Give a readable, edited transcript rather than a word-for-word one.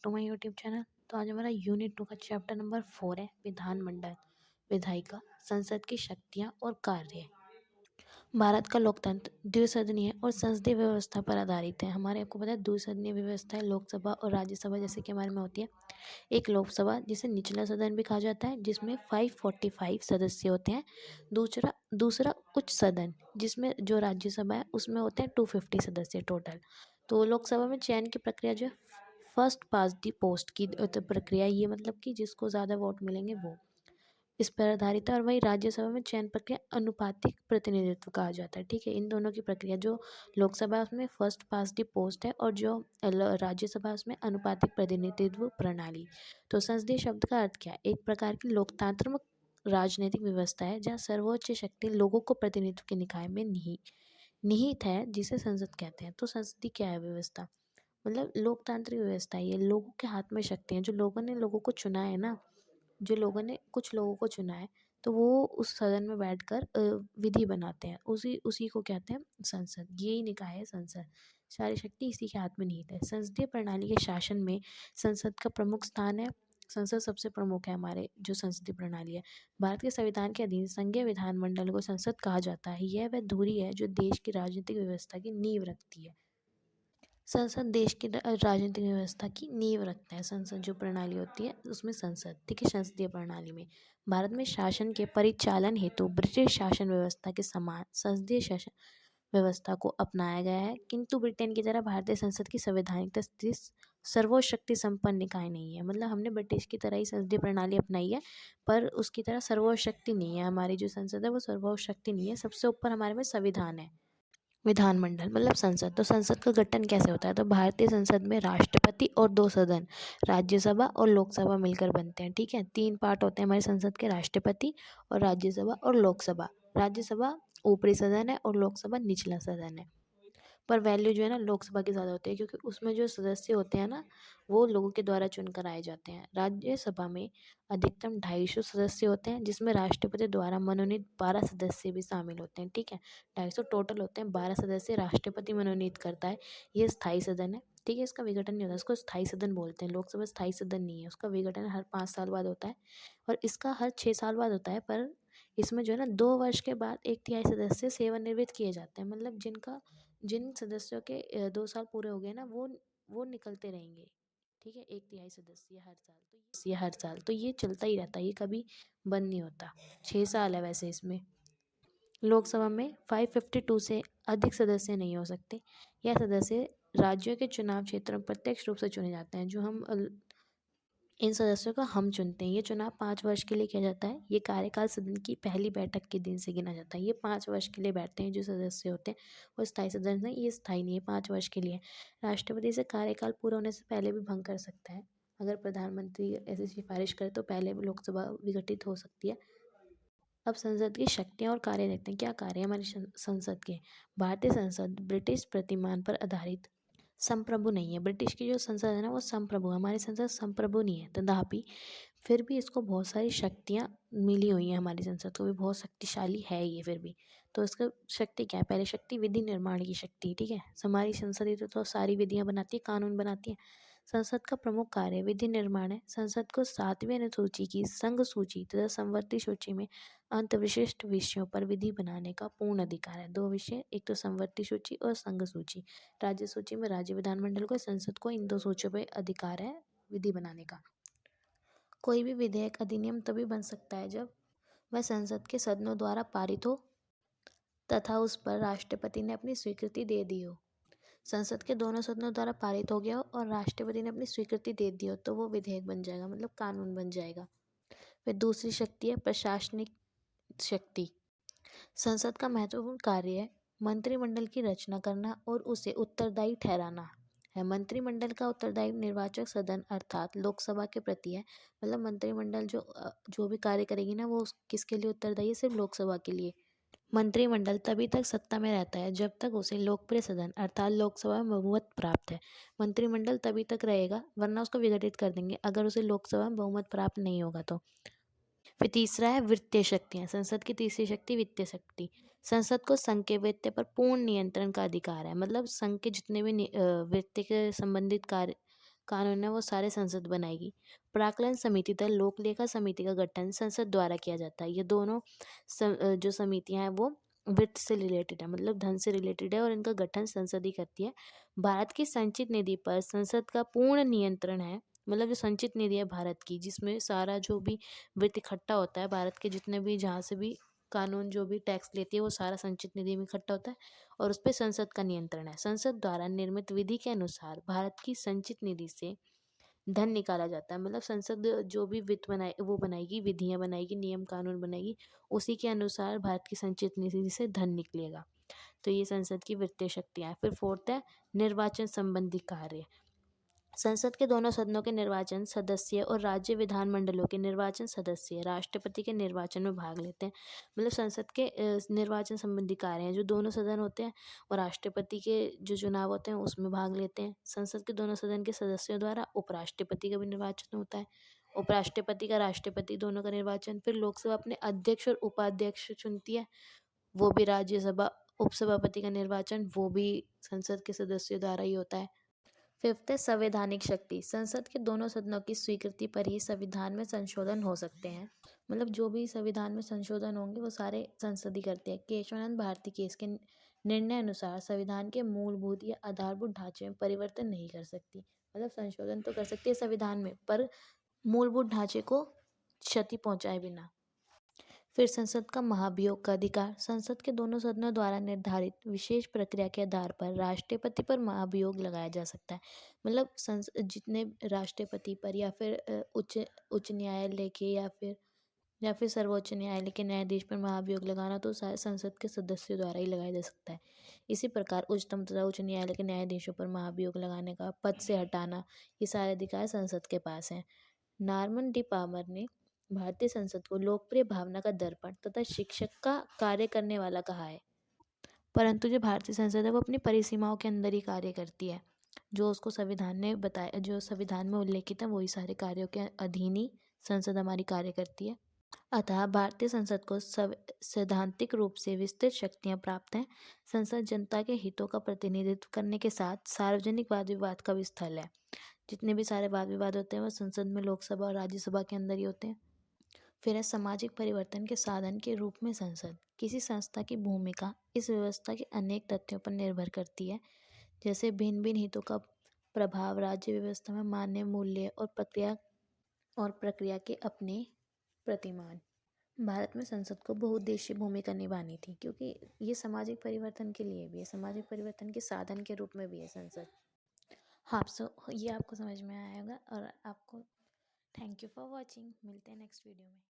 To my YouTube channel. तो आज हमारा यूनिट 2 का चैप्टर नंबर 4 है विधानमंडल विधायिका संसद की शक्तियाँ और कार्य। भारत का लोकतंत्र द्विसदनीय और संसदीय व्यवस्था पर आधारित है। हमारे आपको पता है द्विसदनीय व्यवस्था है, लोकसभा और राज्यसभा जैसे कि हमारे में होती है। एक लोकसभा जिसे निचला सदन भी कहा जाता है जिसमें 545 सदस्य होते हैं। दूसरा दूसरा उच्च सदन जिसमें जो राज्यसभा है उसमें होते हैं 250 सदस्य टोटल। तो लोकसभा में चयन की प्रक्रिया जो है फर्स्ट पास दी पोस्ट की प्रक्रिया, ये मतलब कि जिसको ज़्यादा वोट मिलेंगे वो इस पर आधारित है। और वही राज्यसभा में चयन प्रक्रिया अनुपातिक प्रतिनिधित्व कहा जाता है। ठीक है, इन दोनों की प्रक्रिया जो लोकसभा है उसमें फर्स्ट पास दी पोस्ट है और जो राज्यसभा है उसमें अनुपातिक प्रतिनिधित्व प्रणाली। तो संसदीय शब्द का अर्थ क्या है? एक प्रकार की लोकतांत्रिक राजनीतिक व्यवस्था है जहाँ सर्वोच्च शक्ति लोगों को प्रतिनिधित्व के निकाय में निहित है, जिसे संसद कहते हैं। तो संसदीय क्या है व्यवस्था? मतलब लोकतांत्रिक व्यवस्था है, ये लोगों के हाथ में शक्ति है। जो लोगों ने लोगों को चुना है ना, जो लोगों ने कुछ लोगों को चुना है तो वो उस सदन में बैठकर विधि बनाते हैं, उसी उसी को कहते हैं संसद। यही निकाय है संसद, सारी शक्ति इसी के हाथ में निहित है। संसदीय प्रणाली के शासन में संसद का प्रमुख स्थान है। संसद सबसे प्रमुख है हमारे जो संसदीय प्रणाली है। भारत के संविधान के अधीन संघीय विधानमंडल को संसद कहा जाता है। यह वह धुरी है जो देश की राजनीतिक व्यवस्था की नींव रखती है। संसद देश की राजनीतिक व्यवस्था की नींव रखता है। संसद जो प्रणाली होती है उसमें संसद, ठीक है। संसदीय प्रणाली में भारत में शासन के परिचालन हेतु ब्रिटिश शासन व्यवस्था के समान संसदीय शासन व्यवस्था को अपनाया गया है, किंतु ब्रिटेन की तरह भारतीय संसद की संवैधानिक स्थिति सर्वोच्च शक्ति संपन्न निकाय नहीं है। मतलब हमने ब्रिटिश की तरह ही संसदीय प्रणाली अपनाई है, पर उसकी तरह सर्वोच्च शक्ति नहीं है। हमारी जो संसद है वो सर्वोच्च शक्ति नहीं है, सबसे ऊपर हमारे में संविधान है। विधानमंडल मतलब संसद। तो संसद का गठन कैसे होता है? तो भारतीय संसद में राष्ट्रपति और दो सदन राज्यसभा और लोकसभा मिलकर बनते हैं। ठीक है, तीन पार्ट होते हैं हमारे संसद के, राष्ट्रपति और राज्यसभा और लोकसभा। राज्यसभा ऊपरी सदन है और लोकसभा निचला सदन है। पर वैल्यू जो है ना लोकसभा की ज़्यादा होती है, क्योंकि उसमें जो सदस्य होते हैं ना वो लोगों के द्वारा चुनकर आए जाते हैं। राज्यसभा में अधिकतम 250 सदस्य होते हैं, जिसमें राष्ट्रपति द्वारा मनोनीत 12 सदस्य भी शामिल होते हैं। ठीक है, 250 टोटल होते हैं, 12 सदस्य राष्ट्रपति मनोनीत करता है। ये स्थायी सदन है। ठीक है, इसका विघटन नहीं होता, इसको स्थायी सदन बोलते हैं। लोकसभा स्थायी सदन नहीं है, उसका विघटन हर 5 साल बाद होता है और इसका हर 6 साल बाद होता है। पर इसमें जो है ना 2 वर्ष के बाद 1/3 सदस्य सेवानिवृत्त किए जाते हैं। मतलब जिन सदस्यों के 2 साल पूरे हो गए ना वो निकलते रहेंगे। ठीक है, 1/3 सदस्य हर साल, तो ये चलता ही रहता है, ये कभी बंद नहीं होता। 6 साल है वैसे इसमें। लोकसभा में 552 से अधिक सदस्य नहीं हो सकते। यह सदस्य राज्यों के चुनाव क्षेत्रों में प्रत्यक्ष रूप से चुने जाते हैं। जो हम इन सदस्यों को हम चुनते हैं। ये चुनाव 5 वर्ष के लिए किया जाता है। ये कार्यकाल सदन की पहली बैठक के दिन से गिना जाता है। ये 5 वर्ष के लिए बैठते हैं जो सदस्य होते हैं, वो स्थायी सदस्य नहीं, ये स्थायी नहीं है, 5 वर्ष के लिए। राष्ट्रपति से कार्यकाल पूरा होने से पहले भी भंग कर सकता है। अगर प्रधानमंत्री ऐसी सिफारिश करे तो पहले भी लोकसभा विघटित हो सकती है। अब संसद की शक्तियाँ और कार्य देखते हैं। क्या कार्य है हमारी संसद के? भारतीय संसद ब्रिटिश प्रतिमान पर आधारित संप्रभु नहीं है। ब्रिटिश की जो संसद है ना वो संप्रभु है, हमारी संसद संप्रभु नहीं है। तथापि फिर भी इसको बहुत सारी शक्तियाँ मिली हुई हैं, हमारी संसद को भी बहुत शक्तिशाली है ये फिर भी। तो इसका शक्ति क्या है? पहले शक्ति विधि निर्माण की शक्ति। ठीक है, हमारी संसद ही तो सारी विधियाँ बनाती है, कानून बनाती है। संसद का प्रमुख कार्य विधि निर्माण है। संसद को 7वीं अनुसूची की संघ सूची तथा संवर्ती सूची में अंत विशिष्ट विषयों पर विधि बनाने का पूर्ण अधिकार है। 2 विषय, एक तो संवर्ती सूची और संघ सूची। राज्य सूची में राज्य विधानमंडल को, संसद को इन 2 सूचियों पर अधिकार है विधि बनाने का। कोई भी विधेयक अधिनियम तभी बन सकता है जब वह संसद के सदनों द्वारा पारित हो तथा उस पर राष्ट्रपति ने अपनी स्वीकृति दे दी हो। संसद के दोनों सदनों द्वारा पारित हो गया हो और राष्ट्रपति ने अपनी स्वीकृति दे दी हो तो वो विधेयक बन जाएगा, मतलब कानून बन जाएगा। फिर दूसरी शक्ति है प्रशासनिक शक्ति। संसद का महत्वपूर्ण कार्य है मंत्रिमंडल की रचना करना और उसे उत्तरदायी ठहराना है। मंत्रिमंडल का उत्तरदायी निर्वाचक सदन अर्थात लोकसभा के प्रति है। मतलब मंत्रिमंडल जो भी कार्य करेगी ना वो किसके लिए उत्तरदायी है? सिर्फ लोकसभा के लिए। मंत्रिमंडल तभी तक सत्ता में रहता है जब तक उसे लोकप्रिय सदन अर्थात लोकसभा में बहुमत प्राप्त है। मंत्रिमंडल तभी तक रहेगा, वरना उसको विघटित कर देंगे अगर उसे लोकसभा में बहुमत प्राप्त नहीं होगा तो। फिर तीसरा है वित्तीय शक्तियाँ। संसद की तीसरी शक्ति वित्तीय शक्ति। संसद को संघ के वित्त पर पूर्ण नियंत्रण का अधिकार है। मतलब संघ के जितने भी वित्त के संबंधित कार्य कानून है वो सारे संसद बनाएगी। प्राक्कलन समिति दल लोक लेखा समिति का गठन संसद द्वारा किया जाता है। ये दोनों जो समितियां हैं वो वित्त से रिलेटेड है, मतलब धन से रिलेटेड है, और इनका गठन संसद ही करती है। भारत की संचित निधि पर संसद का पूर्ण नियंत्रण है। मतलब जो संचित निधि है भारत की, जिसमें सारा जो भी वित्त इकट्ठा होता है, भारत के जितने भी जहाँ से भी कानून जो भी टैक्स लेती है वो सारा संचित निधि में इकट्ठा होता है, और उस पर संसद का नियंत्रण है। संसद द्वारा निर्मित विधि के अनुसार भारत की संचित निधि से धन निकाला जाता है। मतलब संसद जो भी वित्त बनाए वो बनाएगी, विधियां बनाएगी, नियम कानून बनाएगी, उसी के अनुसार भारत की संचित निधि से धन निकलेगा। तो ये संसद की वित्तीय शक्तियाँ हैं। फिर फोर्थ है निर्वाचन संबंधी कार्य। संसद के दोनों सदनों के निर्वाचन सदस्य और राज्य विधानमंडलों के निर्वाचन सदस्य राष्ट्रपति के निर्वाचन में भाग लेते हैं। मतलब संसद के निर्वाचन संबंधी कार्य हैं, जो दोनों सदन होते हैं और राष्ट्रपति के जो चुनाव होते हैं उसमें भाग लेते हैं। संसद के दोनों सदन के सदस्यों द्वारा उपराष्ट्रपति का भी निर्वाचन होता है। उपराष्ट्रपति का राष्ट्रपति दोनों का निर्वाचन। फिर लोकसभा अपने अध्यक्ष और उपाध्यक्ष चुनती है, वो भी राज्यसभा उपसभापति का निर्वाचन वो भी संसद के सदस्यों द्वारा ही होता है। फिफ्थ है संवैधानिक शक्ति। संसद के दोनों सदनों की स्वीकृति पर ही संविधान में संशोधन हो सकते हैं। मतलब जो भी संविधान में संशोधन होंगे वो सारे संसद ही करते हैं। केशवानंद भारती केस के निर्णय अनुसार संविधान के मूलभूत या आधारभूत ढांचे में परिवर्तन नहीं कर सकती। मतलब संशोधन तो कर सकती है संविधान में, पर मूलभूत ढांचे को क्षति पहुंचाए बिना। फिर संसद का महाभियोग का अधिकार। संसद के दोनों सदनों द्वारा निर्धारित विशेष प्रक्रिया के आधार पर राष्ट्रपति पर महाभियोग लगाया जा सकता है। मतलब जितने राष्ट्रपति पर या फिर उच्च उच्च न्यायालय के या फिर सर्वोच्च न्यायालय के न्यायाधीश पर महाभियोग लगाना तो संसद के सदस्यों द्वारा ही लगाया जा सकता है। इसी प्रकार उच्चतम तथा उच्च न्यायालय के न्यायाधीशों पर महाभियोग लगाने का, पद से हटाना, ये सारे अधिकार संसद के पास हैं। नॉर्मन डी पामर ने भारतीय संसद को लोकप्रिय भावना का दर्पण तथा शिक्षक का कार्य करने वाला कहा है। परंतु जो भारतीय संसद है वो अपनी परिसीमाओं के अंदर ही कार्य करती है। जो उसको संविधान ने बताया, जो संविधान में उल्लेखित है वही सारे कार्यों के अधीन ही संसद हमारी कार्य करती है। अतः भारतीय संसद को सैद्धांतिक रूप से विस्तृत शक्तियां प्राप्त हैं। संसद जनता के हितों का प्रतिनिधित्व करने के साथ सार्वजनिक वाद विवाद का भी स्थल है। जितने भी सारे वाद विवाद होते हैं वो संसद में, लोकसभा और राज्यसभा के अंदर ही होते हैं। फिर है सामाजिक परिवर्तन के साधन के रूप में संसद। किसी संस्था की भूमिका इस व्यवस्था के अनेक तथ्यों पर निर्भर करती है, जैसे भिन्न भिन्न हितों का प्रभाव, राज्य व्यवस्था में मान्य मूल्य और प्रक्रिया के अपने प्रतिमान। भारत में संसद को बहुउद्देशीय भूमिका निभानी थी, क्योंकि ये सामाजिक परिवर्तन के लिए भी है, सामाजिक परिवर्तन के साधन के रूप में भी है संसद। हाँ, सो ये आपको समझ में आया होगा, और आपको थैंक यू फॉर वॉचिंग। मिलते हैं नेक्स्ट वीडियो में।